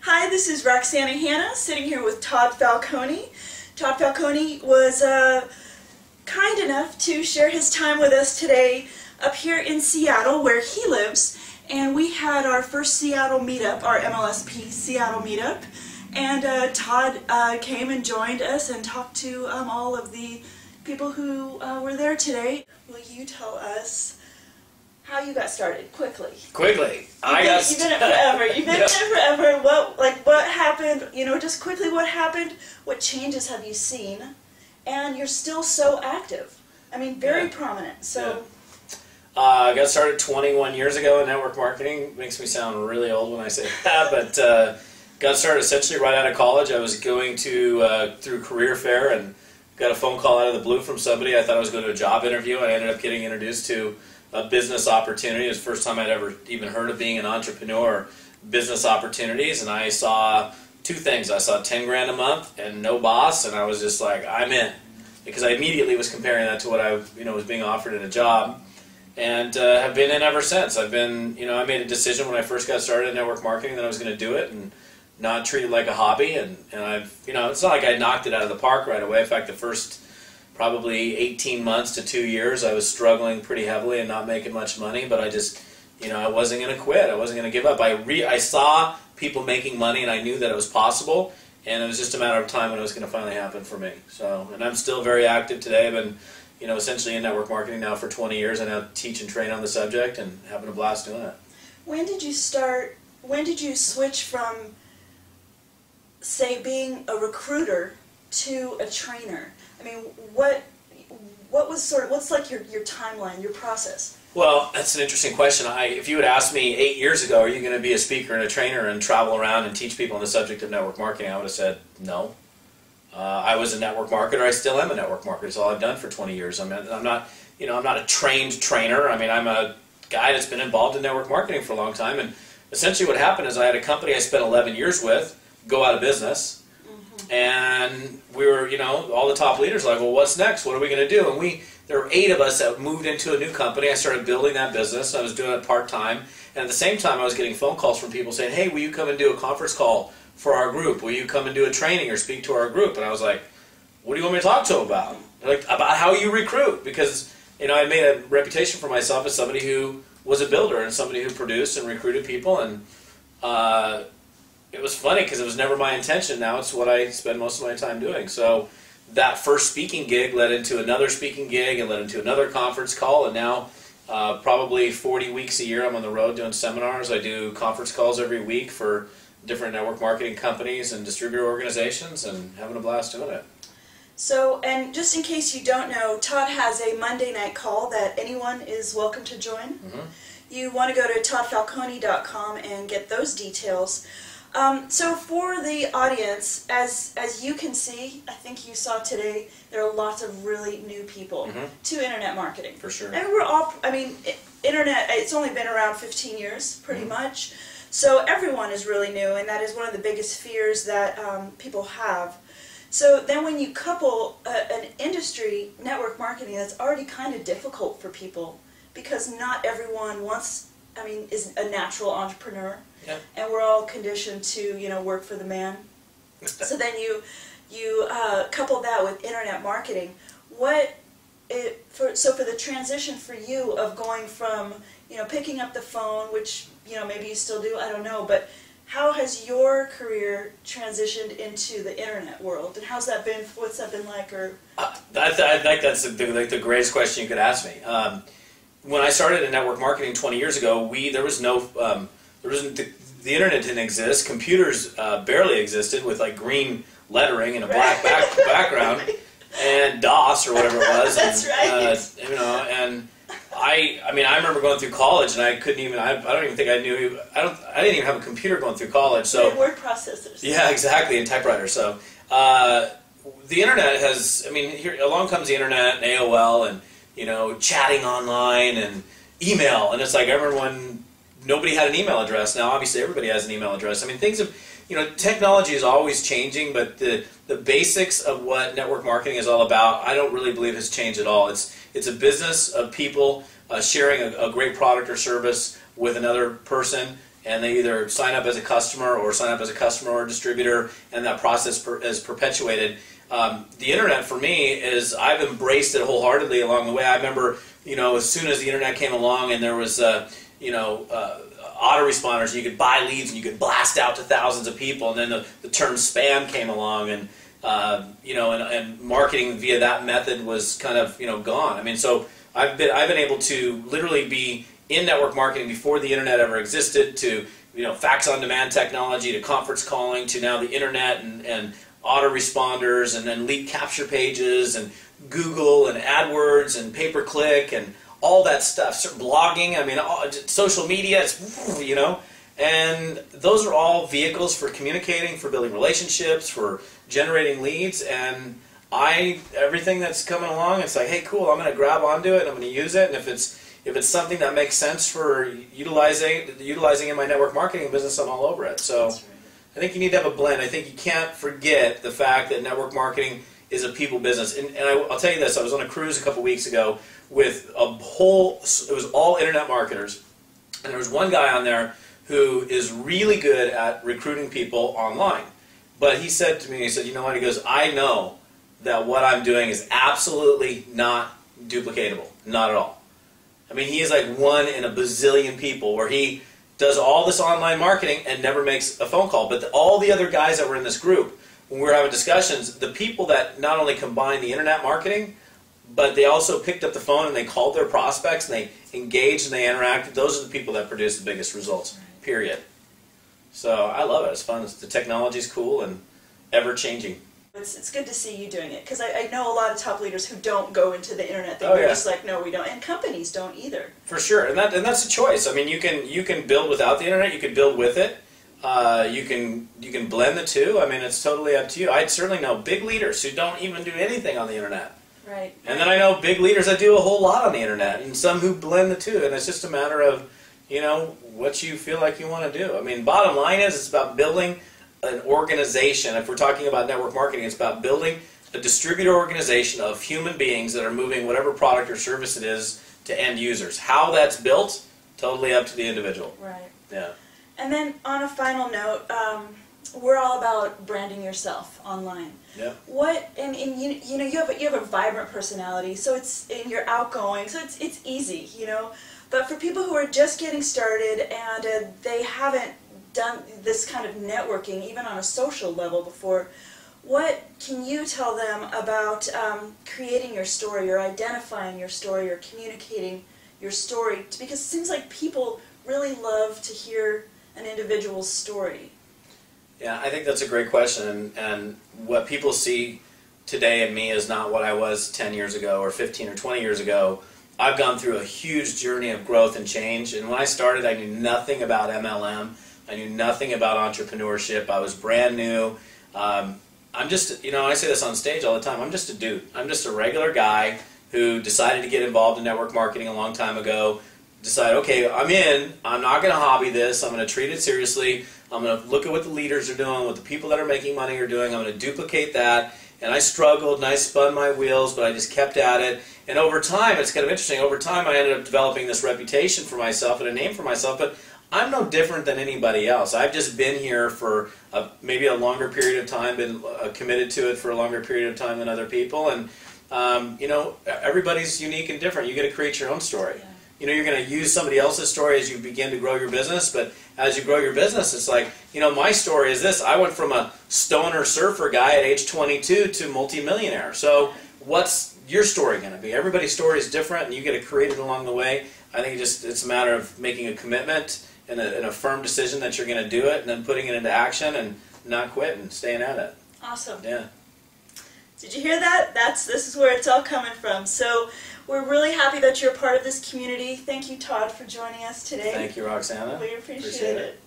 Hi, this is Roxana Hanna sitting here with Todd Falcone. Todd Falcone was kind enough to share his time with us today up here in Seattle where he lives, and we had our first Seattle meetup, our MLSP Seattle meetup, and Todd came and joined us and talked to all of the people who were there today. Will you tell us how you got started, quickly? Quickly. You've been it forever. You've been it forever. What happened? You know, just quickly, what happened? What changes have you seen? And you're still so active. I mean, very prominent. So. I got started 21 years ago in network marketing. Makes me sound really old when I say that, but got started essentially right out of college. I was going to through career fair and got a phone call out of the blue from somebody. I thought I was going to a job interview, and I ended up getting introduced to a business opportunity. It was the first time I'd ever even heard of being an entrepreneur, business opportunities, and I saw two things. I saw 10 grand a month and no boss, and I was just like, I'm in, because I immediately was comparing that to what I was being offered in a job, and have been in ever since. I've been, I made a decision when I first got started in network marketing that I was going to do it and not treat it like a hobby, and I've, it's not like I knocked it out of the park right away. In fact, the first probably 18 months to 2 years, I was struggling pretty heavily and not making much money, but I just, I wasn't going to quit. I wasn't going to give up. I saw people making money, and I knew that it was possible, and it was just a matter of time when it was going to finally happen for me. So, and I'm still very active today. I've been, essentially in network marketing now for 20 years. I now teach and train on the subject and having a blast doing it. When did you switch from, say, being a recruiter to a trainer? I mean, what's like your timeline, your process? Well, that's an interesting question. If you had asked me 8 years ago, are you going to be a speaker and a trainer and travel around and teach people on the subject of network marketing, I would have said no. I was a network marketer. I still am a network marketer. It's all I've done for 20 years. I'm not a trained trainer. I mean, I'm a guy that's been involved in network marketing for a long time. And essentially what happened is I had a company I spent 11 years with go out of business. And we were, all the top leaders were like, well, what's next? What are we going to do? And there were 8 of us that moved into a new company. I started building that business. I was doing it part-time. And at the same time, I was getting phone calls from people saying, hey, will you come and do a conference call for our group? Will you come and do a training or speak to our group? And I was like, what do you want me to talk to them about? Like, about how you recruit. Because, I made a reputation for myself as somebody who was a builder and somebody who produced and recruited people. And it was funny because it was never my intention. Now it's what I spend most of my time doing. So that first speaking gig led into another speaking gig and led into another conference call. And now probably 40 weeks a year I'm on the road doing seminars. I do conference calls every week for different network marketing companies and distributor organizations, and having a blast doing it. So, and just in case you don't know, Todd has a Monday night call that anyone is welcome to join. You want to go to toddfalcone.com and get those details. So for the audience, as you can see, I think you saw today, there are lots of really new people to internet marketing. For sure. And we're all, internet, it's only been around 15 years, pretty much. So everyone is really new, and that is one of the biggest fears that people have. So then when you couple an industry, network marketing, that's already kind of difficult for people, because not everyone is a natural entrepreneur. Yep. And we're all conditioned to, work for the man. So then you couple that with internet marketing. So for the transition for you of going from, picking up the phone, which, maybe you still do, I don't know, but how has your career transitioned into the internet world? And how's that been? What's that been like? I think that's the greatest question you could ask me. When I started in network marketing 20 years ago, the internet didn't exist. Computers barely existed, with like green lettering and a black background, and DOS or whatever it was. That's right. And I remember going through college, and I couldn't even. I don't even think I knew. I didn't even have a computer going through college. So word processors. Yeah, exactly, and typewriters. So the internet has. Here along comes the internet and AOL and chatting online and email, and it's like nobody had an email address. Now, obviously, everybody has an email address. Things have, technology is always changing, but the basics of what network marketing is all about, I don't really believe has changed at all. It's a business of people sharing a great product or service with another person and they either sign up as a customer or a distributor, and that process is perpetuated. The internet for me is, I've embraced it wholeheartedly along the way. I remember, as soon as the internet came along and there was, autoresponders, you could buy leads and you could blast out to thousands of people, and then the term spam came along, and and marketing via that method was kind of gone. I mean, so I've been able to literally be in network marketing before the internet ever existed, to fax on demand technology, to conference calling, to now the internet and autoresponders, and then lead capture pages, and Google and AdWords and pay-per-click and all that stuff, blogging, I mean, social media, and those are all vehicles for communicating, for building relationships, for generating leads, and everything that's coming along, it's like, hey, cool, I'm going to grab onto it, I'm going to use it, and if it's something that makes sense for utilizing in my network marketing business, I'm all over it. So I think you need to have a blend. I think you can't forget the fact that network marketing is a people business. And I'll tell you this, I was on a cruise a couple weeks ago with it was all internet marketers, and there was one guy on there who is really good at recruiting people online. But he said to me, he said, you know what, he goes, I know that what I'm doing is absolutely not duplicatable, not at all. I mean, he is like one in a bazillion people where he does all this online marketing and never makes a phone call. But all the other guys that were in this group, when we were having discussions, the people that not only combined the internet marketing, but they also picked up the phone and they called their prospects and they engaged and they interacted, those are the people that produce the biggest results, period. So I love it. It's fun. The technology's cool and ever-changing. It's good to see you doing it, because I know a lot of top leaders who don't go into the internet. They're just like, no, we don't, and companies don't either. For sure, and that's a choice. I mean, you can build without the internet. You can build with it. You can blend the two. I mean, it's totally up to you. I certainly know big leaders who don't even do anything on the internet. Right. And then I know big leaders that do a whole lot on the internet, and some who blend the two. And it's just a matter of what you feel like you want to do. I mean, bottom line is, it's about building an organization. If we're talking about network marketing, it's about building a distributor organization of human beings that are moving whatever product or service it is to end users. How that's built, totally up to the individual. Right. Yeah. And then on a final note, we're all about branding yourself online. Yeah. And you have a vibrant personality, so you're outgoing, so it's easy, But for people who are just getting started and they haven't done this kind of networking, even on a social level before, what can you tell them about creating your story, or identifying your story, or communicating your story? Because it seems like people really love to hear an individual's story. Yeah, I think that's a great question, and what people see today in me is not what I was 10 years ago or 15 or 20 years ago. I've gone through a huge journey of growth and change, and when I started, I knew nothing about MLM. I knew nothing about entrepreneurship. I was brand new. I'm just, I say this on stage all the time, I'm just a dude. I'm just a regular guy who decided to get involved in network marketing a long time ago. Decided, okay, I'm not going to hobby this, I'm going to treat it seriously, I'm going to look at what the leaders are doing, what the people that are making money are doing, I'm going to duplicate that. And I struggled and I spun my wheels, but I just kept at it. And over time, it's kind of interesting, over time I ended up developing this reputation for myself and a name for myself, but I'm no different than anybody else. I've just been here for maybe a longer period of time, been committed to it for a longer period of time than other people, and everybody's unique and different. You got to create your own story. Yeah. You're going to use somebody else's story as you begin to grow your business, but as you grow your business, it's like, my story is this. I went from a stoner surfer guy at age 22 to multimillionaire. So what's your story going to be? Everybody's story is different, and you got to create it along the way. I think it's a matter of making a commitment and a firm decision that you're going to do it, and then putting it into action and not quit and staying at it. Awesome. Yeah. Did you hear that? This is where it's all coming from. So we're really happy that you're a part of this community. Thank you, Todd, for joining us today. Thank you, Roxana. We appreciate it.